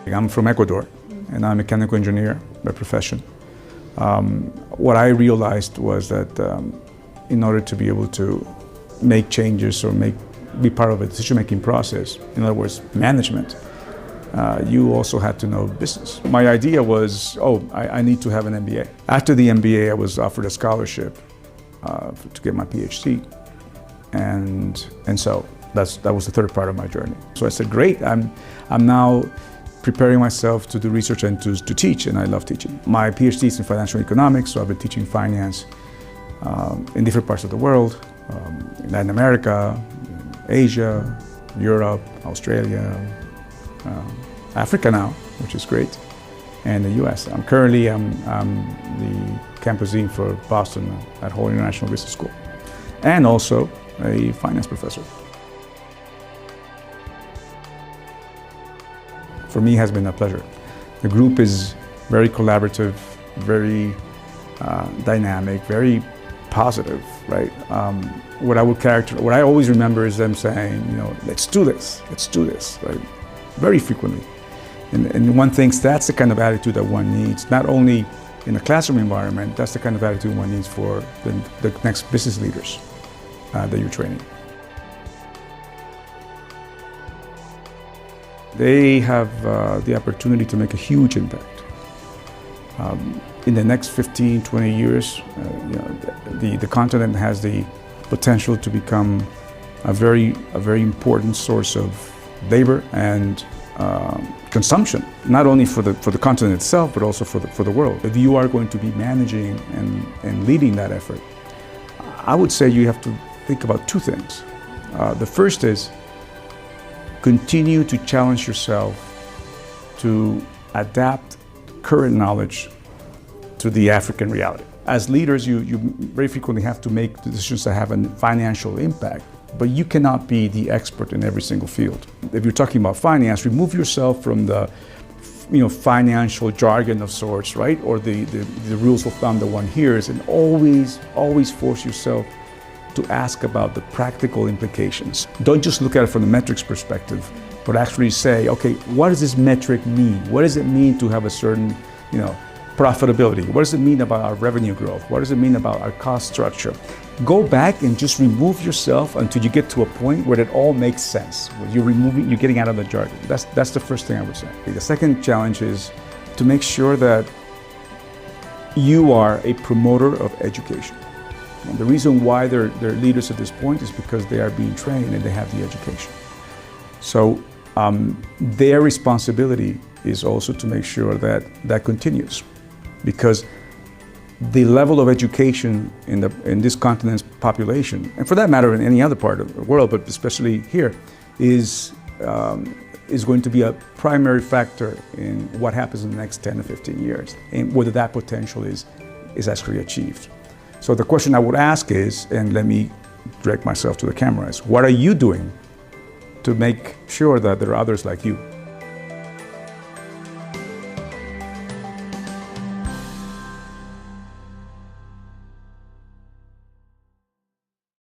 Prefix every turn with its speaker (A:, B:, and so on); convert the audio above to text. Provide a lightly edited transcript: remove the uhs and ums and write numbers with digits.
A: I'm from Ecuador, and I'm a mechanical engineer by profession. What I realized was that in order to be able to make changes or be part of a decision-making process, in other words, management, you also had to know business. My idea was, I need to have an MBA. After the MBA, I was offered a scholarship to get my PhD, and so that was the third part of my journey. So I said, great, I'm now preparing myself to do research and to teach, and I love teaching. My PhD is in financial economics, so I've been teaching finance in different parts of the world, in Latin America, Asia, Europe, Australia, Africa now, which is great, and the US. I'm the campus dean for Boston at Hall International Business School, and also a finance professor. For me, it has been a pleasure. The group is very collaborative, very dynamic, very positive, right? What I always remember is them saying, let's do this, right? Very frequently. And one thinks that's the kind of attitude that one needs, not only in a classroom environment, that's the kind of attitude one needs for the next business leaders that you're training. They have the opportunity to make a huge impact. In the next 15, 20 years, the continent has the potential to become a very important source of labor and consumption, not only for the continent itself, but also for the world. If you are going to be managing and leading that effort, I would say you have to think about two things. The first is continue to challenge yourself to adapt current knowledge to the African reality. As leaders, you very frequently have to make decisions that have a financial impact, but you cannot be the expert in every single field. If you're talking about finance, remove yourself from the financial jargon of sorts, right? Or the rules of thumb that one hears, and always force yourself to ask about the practical implications. Don't just look at it from the metrics perspective, but actually say, okay, what does this metric mean? What does it mean to have a certain, profitability? What does it mean about our revenue growth? What does it mean about our cost structure? Go back and just remove yourself until you get to a point where it all makes sense. Where you're getting out of the jargon. That's the first thing I would say. The second challenge is to make sure that you are a promoter of education. And the reason why they're leaders at this point is because they are being trained and they have the education. So their responsibility is also to make sure that continues, because the level of education in this continent's population, and for that matter in any other part of the world, but especially here, is going to be a primary factor in what happens in the next 10 to 15 years, and whether that potential is actually achieved. So the question I would ask is, and let me direct myself to the camera, is what are you doing to make sure that there are others like you?